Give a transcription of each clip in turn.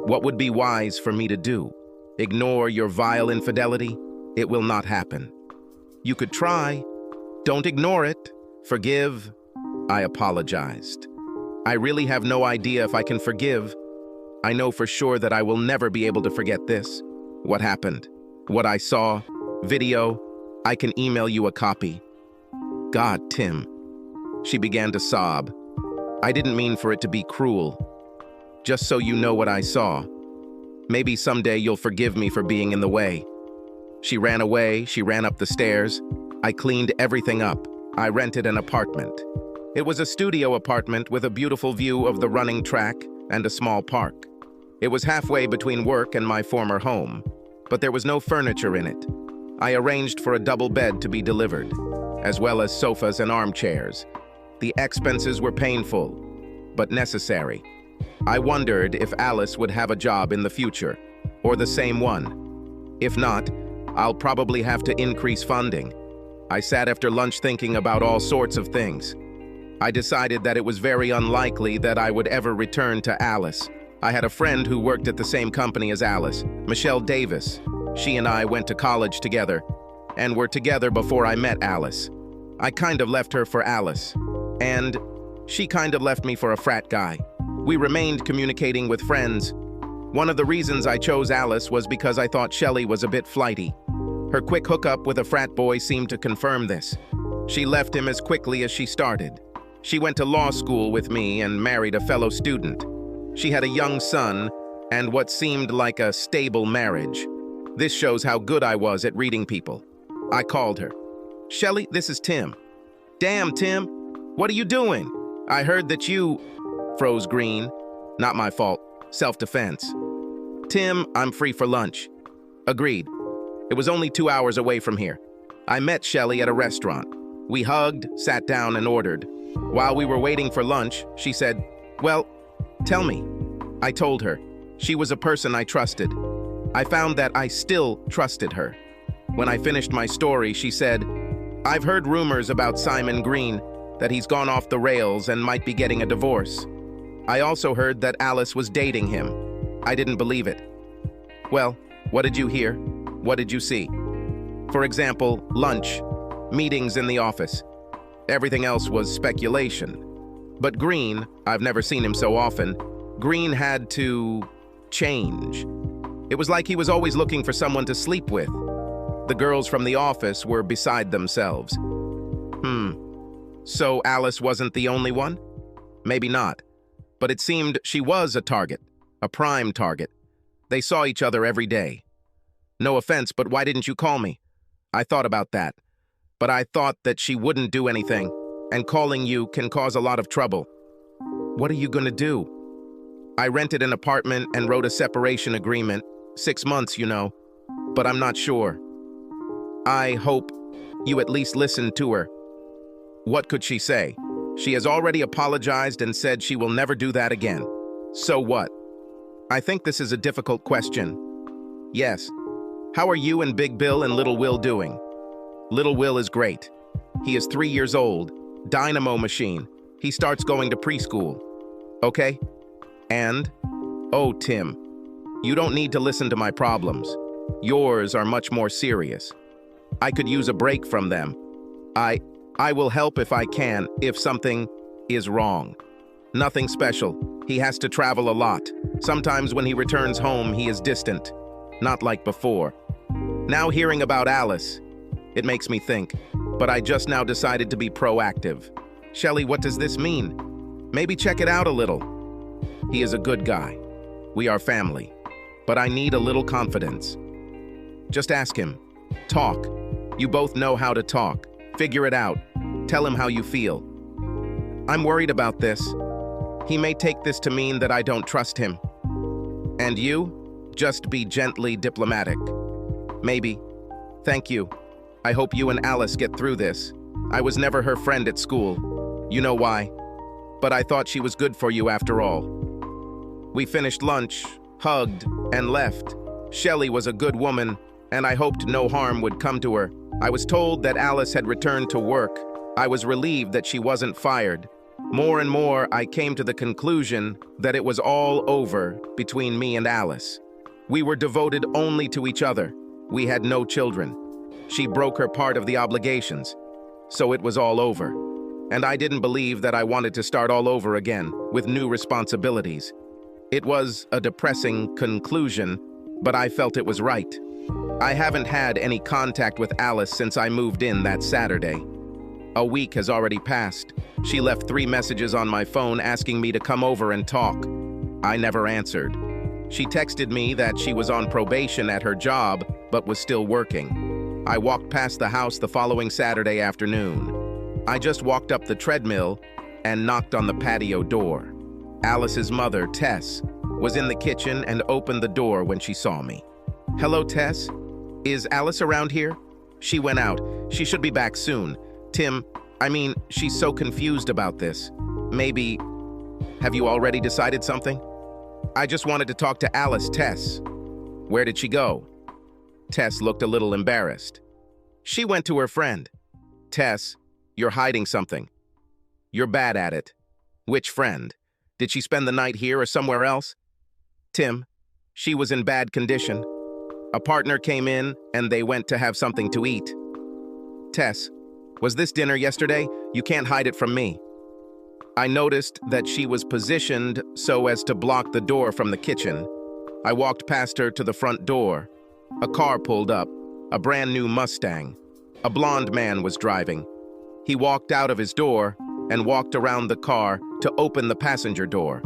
What would be wise for me to do? Ignore your vile infidelity? It will not happen. You could try. Don't ignore it. Forgive. I apologized. I really have no idea if I can forgive. I know for sure that I will never be able to forget this. What happened? What I saw? Video? I can email you a copy. God, Tim. She began to sob. I didn't mean for it to be cruel. Just so you know what I saw. Maybe someday you'll forgive me for being in the way. She ran away, she ran up the stairs. I cleaned everything up. I rented an apartment. It was a studio apartment with a beautiful view of the running track and a small park. It was halfway between work and my former home, but there was no furniture in it. I arranged for a double bed to be delivered, as well as sofas and armchairs. The expenses were painful, but necessary. I wondered if Alice would have a job in the future, or the same one. If not, I'll probably have to increase funding. I sat after lunch thinking about all sorts of things. I decided that it was very unlikely that I would ever return to Alice. I had a friend who worked at the same company as Alice, Michelle Davis. She and I went to college together, and were together before I met Alice. I kind of left her for Alice, and she kind of left me for a frat guy. We remained communicating with friends. One of the reasons I chose Alice was because I thought Shelley was a bit flighty. Her quick hookup with a frat boy seemed to confirm this. She left him as quickly as she started. She went to law school with me and married a fellow student. She had a young son and what seemed like a stable marriage. This shows how good I was at reading people. I called her. "Shelley, this is Tim." "Damn, Tim, what are you doing? I heard that you..." Froze green. "Not my fault. Self-defense." "Tim, I'm free for lunch." "Agreed." It was only 2 hours away from here. I met Shelley at a restaurant. We hugged, sat down, and ordered. While we were waiting for lunch, she said, "Well, tell me." I told her. She was a person I trusted. I found that I still trusted her. When I finished my story, she said, "I've heard rumors about Simon Green, that he's gone off the rails and might be getting a divorce. I also heard that Alice was dating him. I didn't believe it." "Well, what did you hear? What did you see?" "For example, lunch, meetings in the office. Everything else was speculation. But Green, I've never seen him so often, Green had to change. It was like he was always looking for someone to sleep with. The girls from the office were beside themselves." So Alice wasn't the only one? Maybe not. But it seemed she was a target, a prime target. They saw each other every day. "No offense, but why didn't you call me?" "I thought about that. But I thought that she wouldn't do anything, and calling you can cause a lot of trouble." "What are you gonna do?" "I rented an apartment and wrote a separation agreement. 6 months, you know. But I'm not sure. I hope you at least listened to her." "What could she say? She has already apologized and said she will never do that again. So what?" "I think this is a difficult question." "Yes. How are you and Big Bill and Little Will doing?" "Little Will is great. He is 3 years old. Dynamo machine. He starts going to preschool." "Okay. And?" "Oh, Tim, you don't need to listen to my problems. Yours are much more serious. I could use a break from them. I will help if I can, if something is wrong. Nothing special. He has to travel a lot. Sometimes when he returns home, he is distant. Not like before. Now hearing about Alice, it makes me think. But I just now decided to be proactive. Shelley, what does this mean? Maybe check it out a little. He is a good guy. We are family. But I need a little confidence. Just ask him. Talk. You both know how to talk. Figure it out. Tell him how you feel. I'm worried about this. He may take this to mean that I don't trust him. And you? Just be gently diplomatic. Maybe. Thank you. I hope you and Alice get through this. I was never her friend at school. You know why. But I thought she was good for you after all. We finished lunch, hugged, and left. Shelley was a good woman, and I hoped no harm would come to her. I was told that Alice had returned to work. I was relieved that she wasn't fired. More and more, I came to the conclusion that it was all over between me and Alice. We were devoted only to each other. We had no children. She broke her part of the obligations, so it was all over. And I didn't believe that I wanted to start all over again with new responsibilities. It was a depressing conclusion, but I felt it was right. I haven't had any contact with Alice since I moved in that Saturday. A week has already passed. She left 3 messages on my phone asking me to come over and talk. I never answered. She texted me that she was on probation at her job, but was still working. I walked past the house the following Saturday afternoon. I just walked up the treadmill and knocked on the patio door. Alice's mother, Tess, was in the kitchen and opened the door when she saw me. "Hello, Tess? Is Alice around here?" She went out. She should be back soon. Tim, she's so confused about this. Maybe, have you already decided something? I just wanted to talk to Alice, Tess. Where did she go? Tess looked a little embarrassed. She went to her friend. Tess, you're hiding something. You're bad at it. Which friend? Did she spend the night here or somewhere else? Tim, she was in bad condition. A partner came in and they went to have something to eat. Tess, was this dinner yesterday? You can't hide it from me. I noticed that she was positioned so as to block the door from the kitchen. I walked past her to the front door. A car pulled up, a brand new Mustang. A blonde man was driving. He walked out of his door and walked around the car to open the passenger door.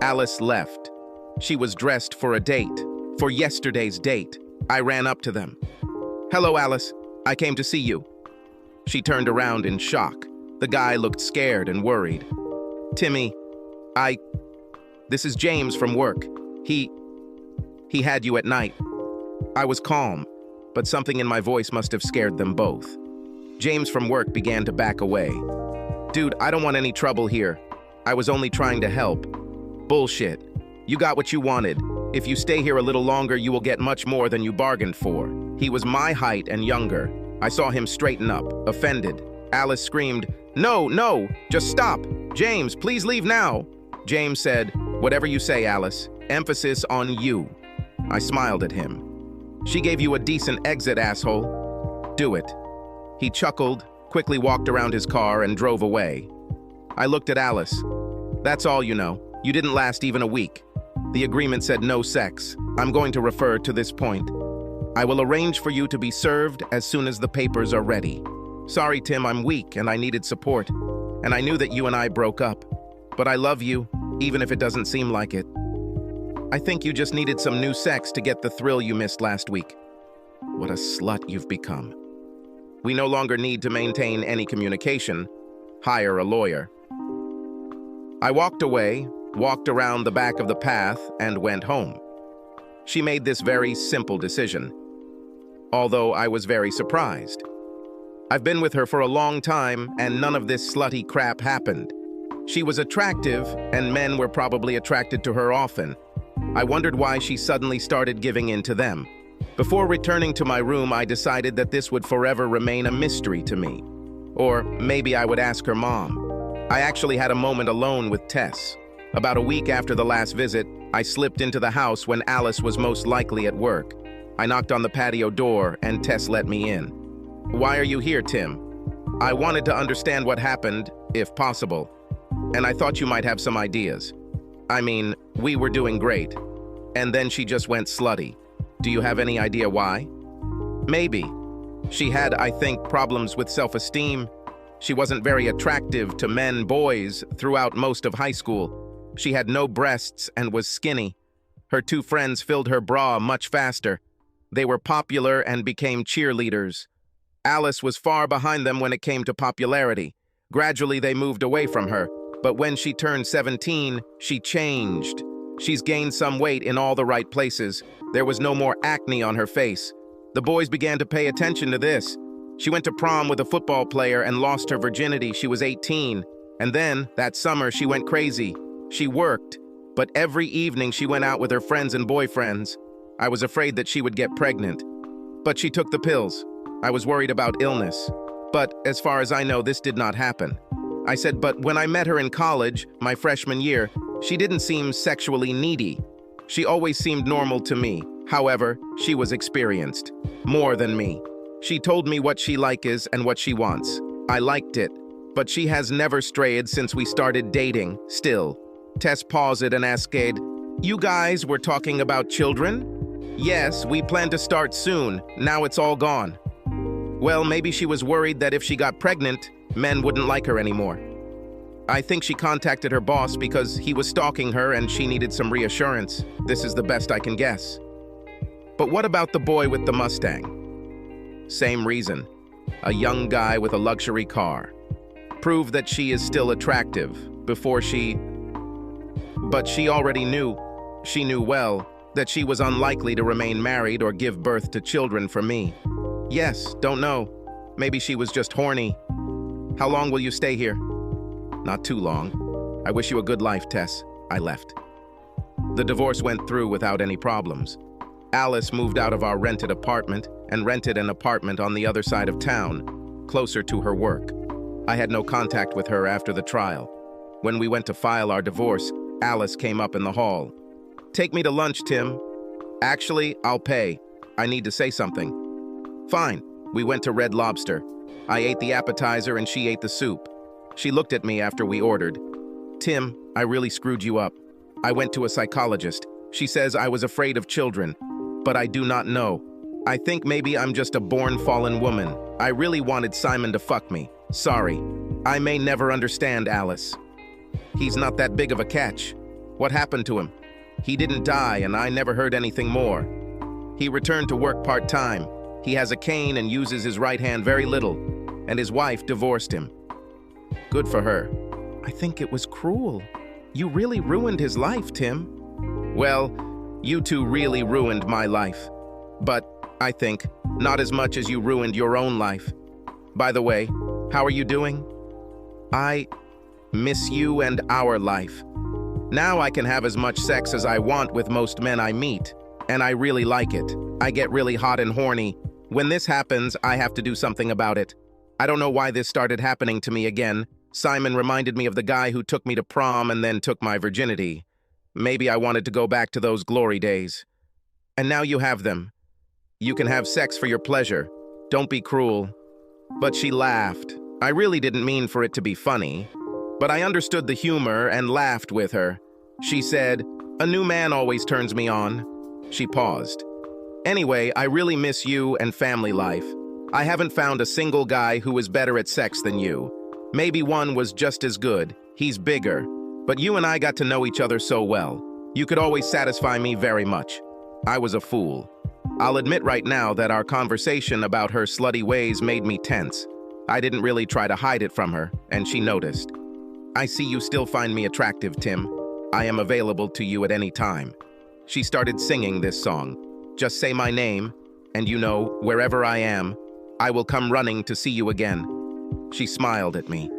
Alice left. She was dressed for a date, for yesterday's date. I ran up to them. "Hello, Alice. I came to see you." She turned around in shock. The guy looked scared and worried. "Timmy, this is James from work. He had you at night." I was calm, but something in my voice must have scared them both. James from work began to back away. "Dude, I don't want any trouble here. I was only trying to help." "Bullshit. You got what you wanted. If you stay here a little longer, you will get much more than you bargained for." He was my height and younger. I saw him straighten up, offended. Alice screamed, No, just stop. James, please leave now." James said, "Whatever you say, Alice. Emphasis on you." I smiled at him. "She gave you a decent exit, asshole. Do it." He chuckled, quickly walked around his car and drove away. I looked at Alice. "That's all you know. You didn't last even a week. The agreement said no sex. I'm going to refer to this point. I will arrange for you to be served as soon as the papers are ready. Sorry, Tim, I'm weak and I needed support. And I knew that you and I broke up. But I love you, even if it doesn't seem like it. I think you just needed some new sex to get the thrill you missed last week." What a slut you've become. We no longer need to maintain any communication. Hire a lawyer. I walked away, walked around the back of the path, and went home. She made this very simple decision, although I was very surprised. I've been with her for a long time, and none of this slutty crap happened. She was attractive, and men were probably attracted to her often. I wondered why she suddenly started giving in to them. Before returning to my room, I decided that this would forever remain a mystery to me. Or maybe I would ask her mom. I actually had a moment alone with Tess. About a week after the last visit, I slipped into the house when Alice was most likely at work. I knocked on the patio door, and Tess let me in. "Why are you here, Tim?" I wanted to understand what happened, if possible, and I thought you might have some ideas. We were doing great, and then she just went slutty. Do you have any idea why? Maybe. She had, I think, problems with self-esteem. She wasn't very attractive to men, boys, throughout most of high school. She had no breasts and was skinny. Her 2 friends filled her bra much faster. They were popular and became cheerleaders. Alice was far behind them when it came to popularity. Gradually, they moved away from her. But when she turned 17, she changed. She's gained some weight in all the right places. There was no more acne on her face. The boys began to pay attention to this. She went to prom with a football player and lost her virginity. She was 18. And then, that summer, she went crazy. She worked, but every evening she went out with her friends and boyfriends. I was afraid that she would get pregnant. But she took the pills. I was worried about illness. But as far as I know, this did not happen. I said, but when I met her in college, my freshman year, she didn't seem sexually needy. She always seemed normal to me. However, she was experienced. More than me. She told me what she likes and what she wants. I liked it, but she has never strayed since we started dating, still. Tess paused and asked, "You guys were talking about children?" "Yes, we plan to start soon. Now it's all gone." Well, maybe she was worried that if she got pregnant, men wouldn't like her anymore. I think she contacted her boss because he was stalking her and she needed some reassurance. This is the best I can guess. But what about the boy with the Mustang? Same reason. A young guy with a luxury car. Prove that she is still attractive before she... But she already knew, she knew well, that she was unlikely to remain married or give birth to children for me. Yes, don't know. Maybe she was just horny. How long will you stay here? Not too long. I wish you a good life, Tess. I left. The divorce went through without any problems. Alice moved out of our rented apartment and rented an apartment on the other side of town, closer to her work. I had no contact with her after the trial. When we went to file our divorce, Alice came up in the hall. "Take me to lunch, Tim." "Actually, I'll pay. I need to say something." "Fine." We went to Red Lobster. I ate the appetizer and she ate the soup. She looked at me after we ordered. "Tim, I really screwed you up. I went to a psychologist. She says I was afraid of children, but I do not know. I think maybe I'm just a born fallen woman. I really wanted Simon to fuck me. Sorry. I may never understand Alice. He's not that big of a catch. What happened to him? He didn't die and I never heard anything more. He returned to work part-time. He has a cane and uses his right hand very little, and his wife divorced him. Good for her. I think it was cruel. You really ruined his life, Tim." "Well, you two really ruined my life. But, I think, not as much as you ruined your own life. By the way, how are you doing?" "I miss you and our life. Now I can have as much sex as I want with most men I meet, and I really like it. I get really hot and horny. When this happens, I have to do something about it. I don't know why this started happening to me again. Simon reminded me of the guy who took me to prom and then took my virginity. Maybe I wanted to go back to those glory days. And now you have them. You can have sex for your pleasure. Don't be cruel." But she laughed. I really didn't mean for it to be funny, but I understood the humor and laughed with her. She said, "A new man always turns me on." She paused. "Anyway, I really miss you and family life. I haven't found a single guy who is better at sex than you. Maybe one was just as good. He's bigger. But you and I got to know each other so well. You could always satisfy me very much. I was a fool. I'll admit right now that our conversation about her slutty ways made me tense. I didn't really try to hide it from her, and she noticed. I see you still find me attractive, Tim. I am available to you at any time." She started singing this song. "Just say my name, and you know, wherever I am, I will come running to see you again." She smiled at me.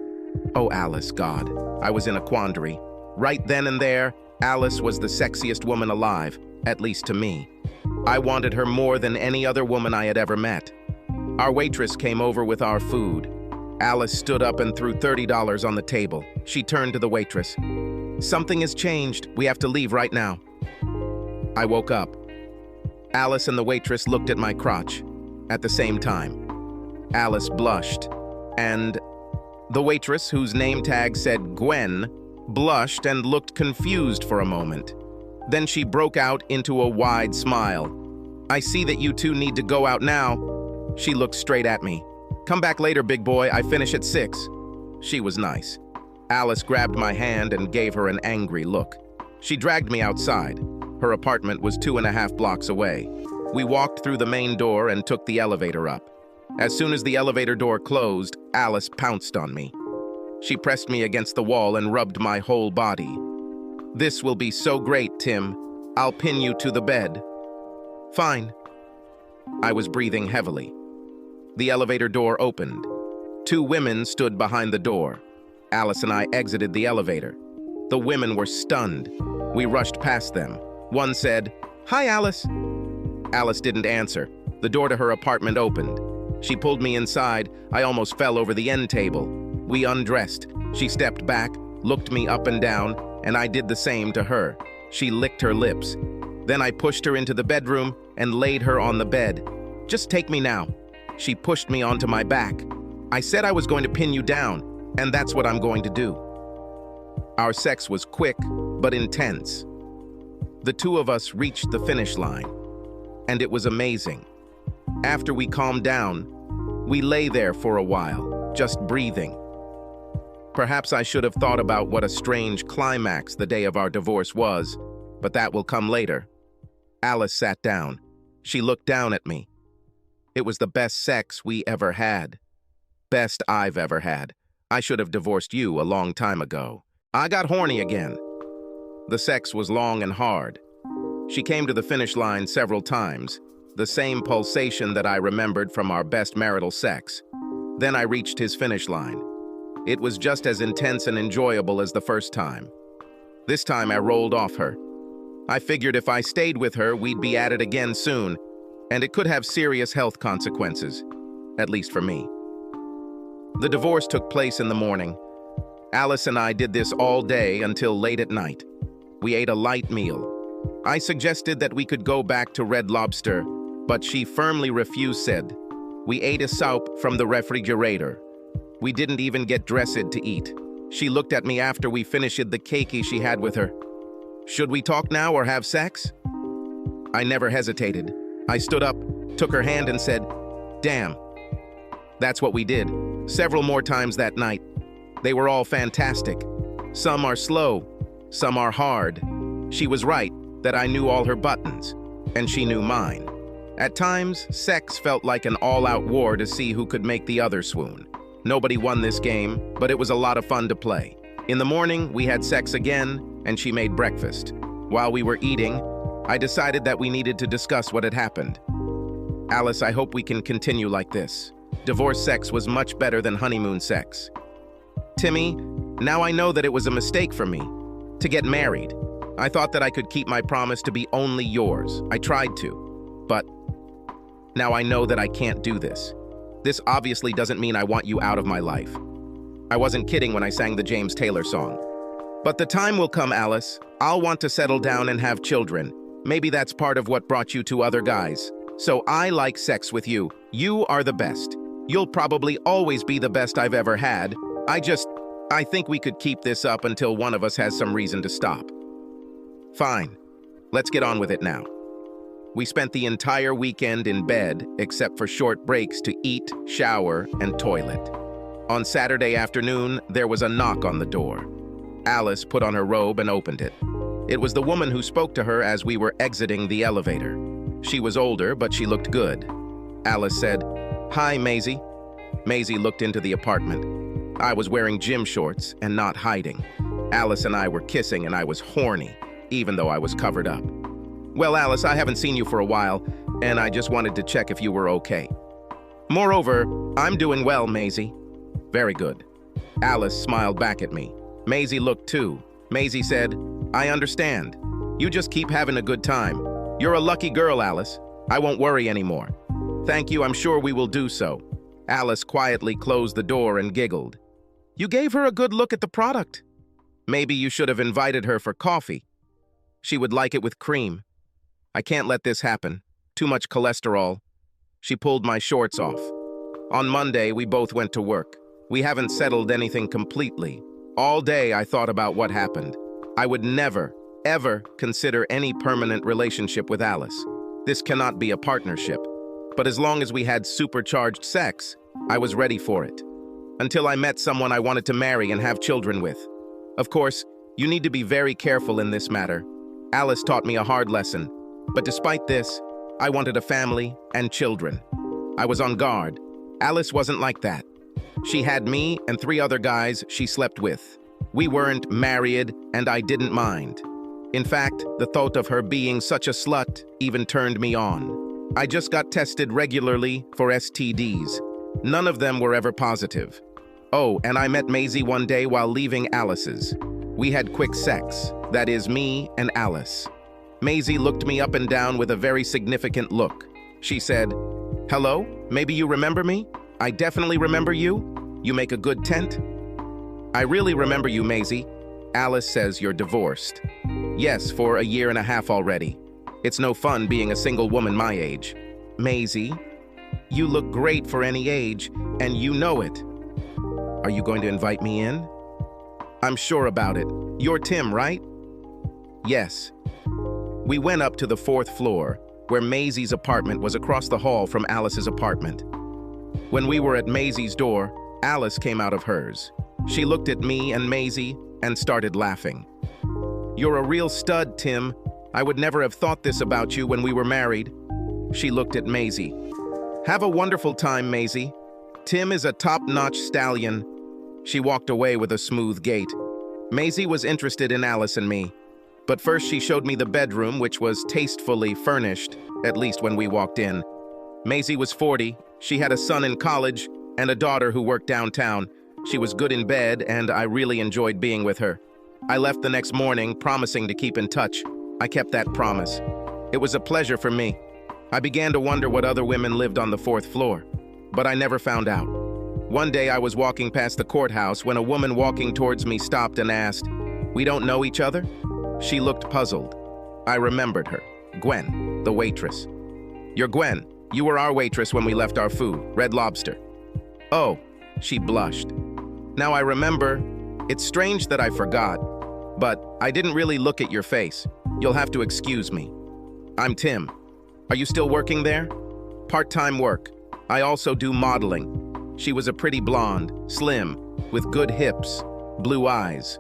Oh, Alice, God. I was in a quandary. Right then and there, Alice was the sexiest woman alive, at least to me. I wanted her more than any other woman I had ever met. Our waitress came over with our food. Alice stood up and threw $30 on the table. She turned to the waitress. "Something has changed. We have to leave right now." I woke up. Alice and the waitress looked at my crotch at the same time. Alice blushed, and the waitress, whose name tag said Gwen, blushed and looked confused for a moment. Then she broke out into a wide smile. "I see that you two need to go out now." She looked straight at me. "Come back later, big boy. I finish at 6. She was nice. Alice grabbed my hand and gave her an angry look. She dragged me outside. Her apartment was 2.5 blocks away. We walked through the main door and took the elevator up. As soon as the elevator door closed, Alice pounced on me. She pressed me against the wall and rubbed my whole body. "This will be so great, Tim. I'll pin you to the bed." "Fine." I was breathing heavily. The elevator door opened. 2 women stood behind the door. Alice and I exited the elevator. The women were stunned. We rushed past them. One said, "Hi, Alice." Alice didn't answer. The door to her apartment opened. She pulled me inside. I almost fell over the end table. We undressed. She stepped back, looked me up and down, and I did the same to her. She licked her lips. Then I pushed her into the bedroom and laid her on the bed. "Just take me now." She pushed me onto my back. "I said I was going to pin you down, and that's what I'm going to do." Our sex was quick, but intense. The two of us reached the finish line, and it was amazing. After we calmed down, we lay there for a while, just breathing. Perhaps I should have thought about what a strange climax the day of our divorce was, but that will come later. Alice sat down. She looked down at me. It was the best sex we ever had. Best I've ever had. I should have divorced you a long time ago. I got horny again. The sex was long and hard. She came to the finish line several times, the same pulsation that I remembered from our best marital sex. Then I reached his finish line. It was just as intense and enjoyable as the first time. This time I rolled off her. I figured if I stayed with her, we'd be at it again soon, and it could have serious health consequences, at least for me. The divorce took place in the morning. Alice and I did this all day until late at night. We ate a light meal. I suggested that we could go back to Red Lobster, but she firmly refused, said. We ate a soup from the refrigerator. We didn't even get dressed to eat. She looked at me after we finished the cakey she had with her. Should we talk now or have sex? I never hesitated. I stood up, took her hand and said, "Damn." That's what we did, several more times that night. They were all fantastic. Some are slow, some are hard. She was right that I knew all her buttons, and she knew mine. At times, sex felt like an all-out war to see who could make the other swoon. Nobody won this game, but it was a lot of fun to play. In the morning, we had sex again, and she made breakfast. While we were eating, I decided that we needed to discuss what had happened. Alice, I hope we can continue like this. Divorce sex was much better than honeymoon sex. Timmy, now I know that it was a mistake for me to get married. I thought that I could keep my promise to be only yours. I tried to, but now I know that I can't do this. This obviously doesn't mean I want you out of my life. I wasn't kidding when I sang the James Taylor song. But the time will come, Alice. I'll want to settle down and have children. Maybe that's part of what brought you to other guys. So I like sex with you. You are the best. You'll probably always be the best I've ever had. I think we could keep this up until one of us has some reason to stop. Fine. Let's get on with it now. We spent the entire weekend in bed, except for short breaks to eat, shower, and toilet. On Saturday afternoon, there was a knock on the door. Alice put on her robe and opened it. It was the woman who spoke to her as we were exiting the elevator. She was older, but she looked good. Alice said, "Hi, Maisie." Maisie looked into the apartment. I was wearing gym shorts and not hiding. Alice and I were kissing and I was horny, even though I was covered up. "Well, Alice, I haven't seen you for a while, and I just wanted to check if you were okay." "Moreover, I'm doing well, Maisie." "Very good." Alice smiled back at me. Maisie looked too. Maisie said, "I understand. You just keep having a good time. You're a lucky girl, Alice. I won't worry anymore." "Thank you, I'm sure we will do so." Alice quietly closed the door and giggled. "You gave her a good look at the product. Maybe you should have invited her for coffee. She would like it with cream." "I can't let this happen. Too much cholesterol." She pulled my shorts off. On Monday, we both went to work. We haven't settled anything completely. All day I thought about what happened. I would never, ever consider any permanent relationship with Alice. This cannot be a partnership. But as long as we had supercharged sex, I was ready for it. Until I met someone I wanted to marry and have children with. Of course, you need to be very careful in this matter. Alice taught me a hard lesson. But despite this, I wanted a family and children. I was on guard. Alice wasn't like that. She had me and 3 other guys she slept with. We weren't married, and I didn't mind. In fact, the thought of her being such a slut even turned me on. I just got tested regularly for STDs. None of them were ever positive. Oh, and I met Maisie one day while leaving Alice's. We had quick sex. That is, me and Alice. Maisie looked me up and down with a very significant look. She said, "Hello, maybe you remember me? I definitely remember you. You make a good tent." I really remember you, Maisie. Alice says you're divorced. Yes, for a year and a half already. It's no fun being a single woman my age. Maisie, you look great for any age, and you know it. Are you going to invite me in? I'm sure about it. You're Tim, right? Yes. We went up to the 4th floor, where Maisie's apartment was across the hall from Alice's apartment. When we were at Maisie's door, Alice came out of hers. She looked at me and Maisie and started laughing. You're a real stud, Tim. I would never have thought this about you when we were married. She looked at Maisie. Have a wonderful time, Maisie. Tim is a top-notch stallion. She walked away with a smooth gait. Maisie was interested in Alice and me. But first she showed me the bedroom, which was tastefully furnished, at least when we walked in. Maisie was 40. She had a son in college and a daughter who worked downtown. She was good in bed, and I really enjoyed being with her. I left the next morning, promising to keep in touch. I kept that promise. It was a pleasure for me. I began to wonder what other women lived on the 4th floor, but I never found out. One day I was walking past the courthouse when a woman walking towards me stopped and asked, "We don't know each other?" She looked puzzled. I remembered her. Gwen, the waitress. "You're Gwen. You were our waitress when we left our food, Red Lobster." "Oh," she blushed. "Now I remember. It's strange that I forgot, but I didn't really look at your face. You'll have to excuse me. I'm Tim. Are you still working there?" "Part-time work. I also do modeling." She was a pretty blonde, slim, with good hips, blue eyes.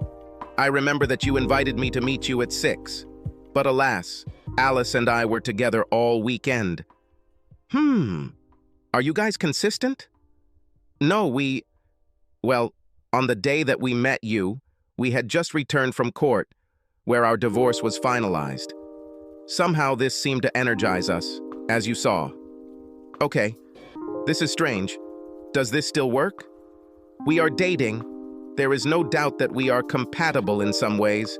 "I remember that you invited me to meet you at 6. But alas, Alice and I were together all weekend." Are you guys consistent?" "No, well, on the day that we met you, we had just returned from court, where our divorce was finalized. Somehow this seemed to energize us, as you saw." "Okay, this is strange. Does this still work?" "We are dating. There is no doubt that we are compatible in some ways,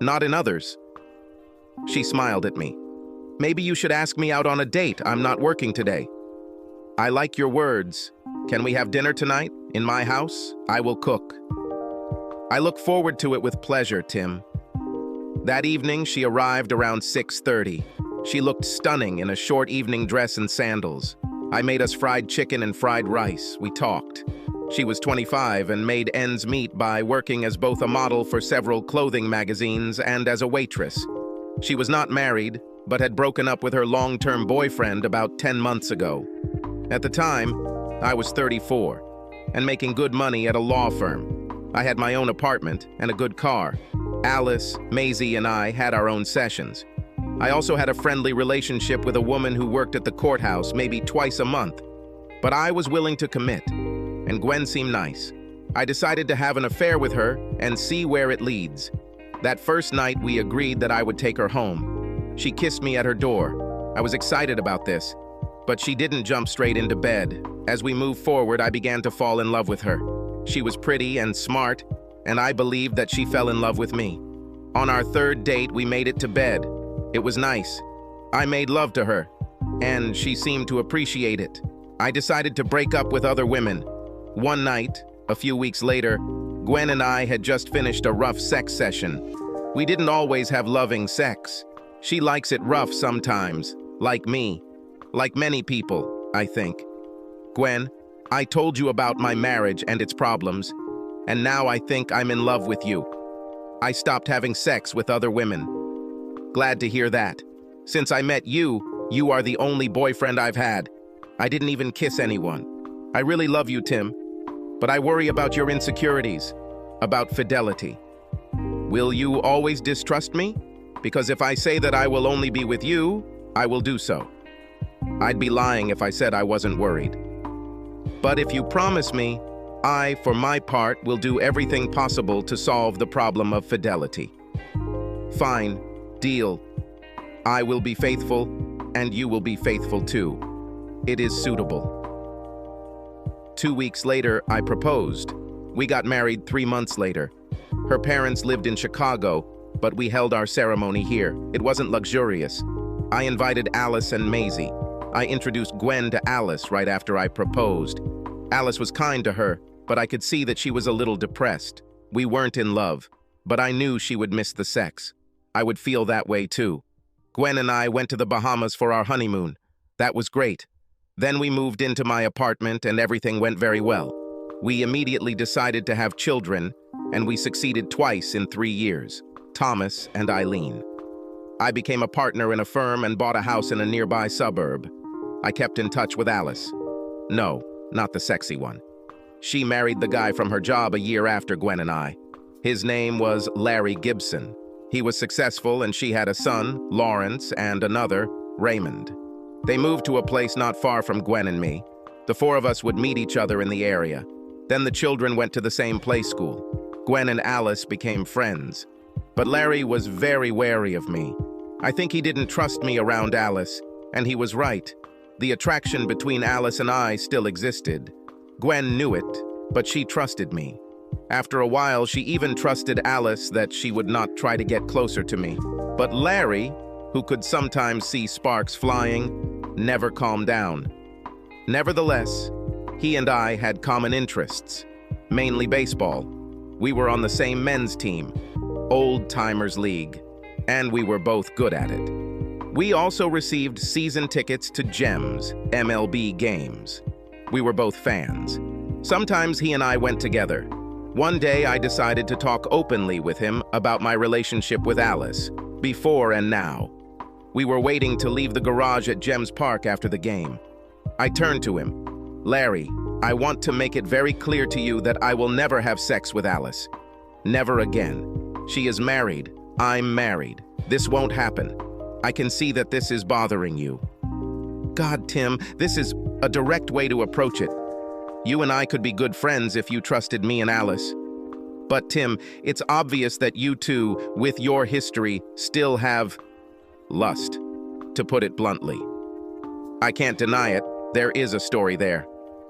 not in others." She smiled at me. "Maybe you should ask me out on a date. I'm not working today." "I like your words. Can we have dinner tonight? In my house? I will cook." "I look forward to it with pleasure, Tim." That evening, she arrived around 6:30. She looked stunning in a short evening dress and sandals. I made us fried chicken and fried rice. We talked. She was 25 and made ends meet by working as both a model for several clothing magazines and as a waitress. She was not married, but had broken up with her long-term boyfriend about 10 months ago. At the time, I was 34 and making good money at a law firm. I had my own apartment and a good car. Alice, Maisie, and I had our own sessions. I also had a friendly relationship with a woman who worked at the courthouse maybe twice a month. But I was willing to commit, and Gwen seemed nice. I decided to have an affair with her and see where it leads. That first night, we agreed that I would take her home. She kissed me at her door. I was excited about this, but she didn't jump straight into bed. As we moved forward, I began to fall in love with her. She was pretty and smart, and I believed that she fell in love with me. On our 3rd date, we made it to bed. It was nice. I made love to her, and she seemed to appreciate it. I decided to break up with other women. One night, a few weeks later, Gwen and I had just finished a rough sex session. We didn't always have loving sex. She likes it rough sometimes, like me. Like many people, I think. Gwen, I told you about my marriage and its problems, and now I think I'm in love with you. I stopped having sex with other women. Glad to hear that. Since I met you, you are the only boyfriend I've had. I didn't even kiss anyone. I really love you, Tim, but I worry about your insecurities, about fidelity. Will you always distrust me? Because if I say that I will only be with you, I will do so. I'd be lying if I said I wasn't worried. But if you promise me, I, for my part, will do everything possible to solve the problem of fidelity. Fine, deal. I will be faithful, and you will be faithful too. It is suitable. 2 weeks later, I proposed. We got married 3 months later. Her parents lived in Chicago, but we held our ceremony here. It wasn't luxurious. I invited Alice and Maisie. I introduced Gwen to Alice right after I proposed. Alice was kind to her, but I could see that she was a little depressed. We weren't in love, but I knew she would miss the sex. I would feel that way too. Gwen and I went to the Bahamas for our honeymoon. That was great. Then we moved into my apartment and everything went very well. We immediately decided to have children, and we succeeded twice in 3 years, Thomas and Eileen. I became a partner in a firm and bought a house in a nearby suburb. I kept in touch with Alice. No, not the sexy one. She married the guy from her job a year after Gwen and I. His name was Larry Gibson. He was successful and she had a son, Lawrence, and another, Raymond. They moved to a place not far from Gwen and me. The 4 of us would meet each other in the area. Then the children went to the same play school. Gwen and Alice became friends. But Larry was very wary of me. I think he didn't trust me around Alice, and he was right. The attraction between Alice and I still existed. Gwen knew it, but she trusted me. After a while, she even trusted Alice that she would not try to get closer to me. But Larry, who could sometimes see sparks flying, never calmed down. Nevertheless, he and I had common interests, mainly baseball. We were on the same men's team, Old Timers League, and we were both good at it. We also received season tickets to GEMS, MLB games. We were both fans. Sometimes he and I went together. One day I decided to talk openly with him about my relationship with Alice, before and now. We were waiting to leave the garage at GEMS Park after the game. I turned to him. Larry, I want to make it very clear to you that I will never have sex with Alice. Never again. She is married. I'm married. This won't happen. I can see that this is bothering you. God, Tim, this is a direct way to approach it. You and I could be good friends if you trusted me and Alice. But Tim, it's obvious that you two, with your history, still have lust, to put it bluntly. I can't deny it. There is a story there.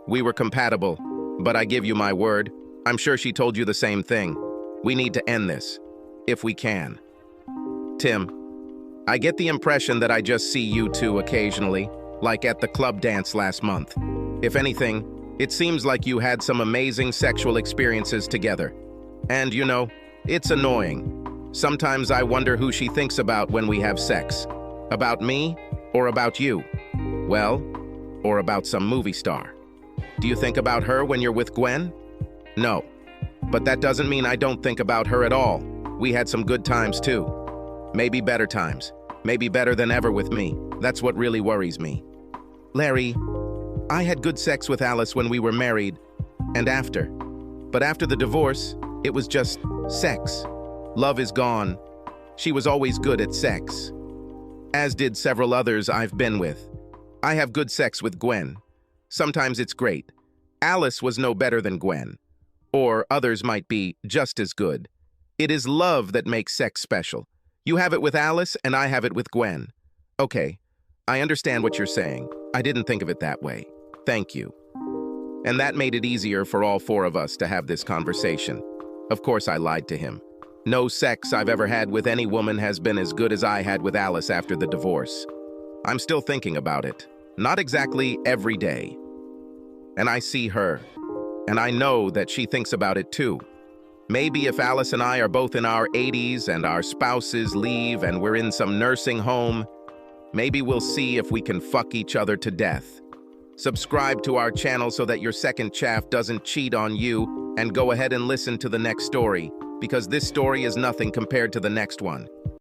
We were compatible, but I give you my word. I'm sure she told you the same thing. We need to end this, if we can. Tim, I get the impression that I just see you two occasionally, like at the club dance last month. If anything, it seems like you had some amazing sexual experiences together. And you know, it's annoying. Sometimes I wonder who she thinks about when we have sex. About me or about you? Well, or about some movie star. Do you think about her when you're with Gwen? No. But that doesn't mean I don't think about her at all. We had some good times too. Maybe better times. Maybe better than ever with me. That's what really worries me. Larry, I had good sex with Alice when we were married and after. But after the divorce, it was just sex. Love is gone. She was always good at sex. As did several others I've been with. I have good sex with Gwen. Sometimes it's great. Alice was no better than Gwen. Or others might be just as good. It is love that makes sex special. You have it with Alice and I have it with Gwen. Okay, I understand what you're saying. I didn't think of it that way. Thank you. And that made it easier for all 4 of us to have this conversation. Of course I lied to him. No sex I've ever had with any woman has been as good as I had with Alice after the divorce. I'm still thinking about it. Not exactly every day. And I see her. And I know that she thinks about it too. Maybe if Alice and I are both in our 80s and our spouses leave and we're in some nursing home, maybe we'll see if we can fuck each other to death. Subscribe to our channel so that your second chaff doesn't cheat on you, and go ahead and listen to the next story, because this story is nothing compared to the next one.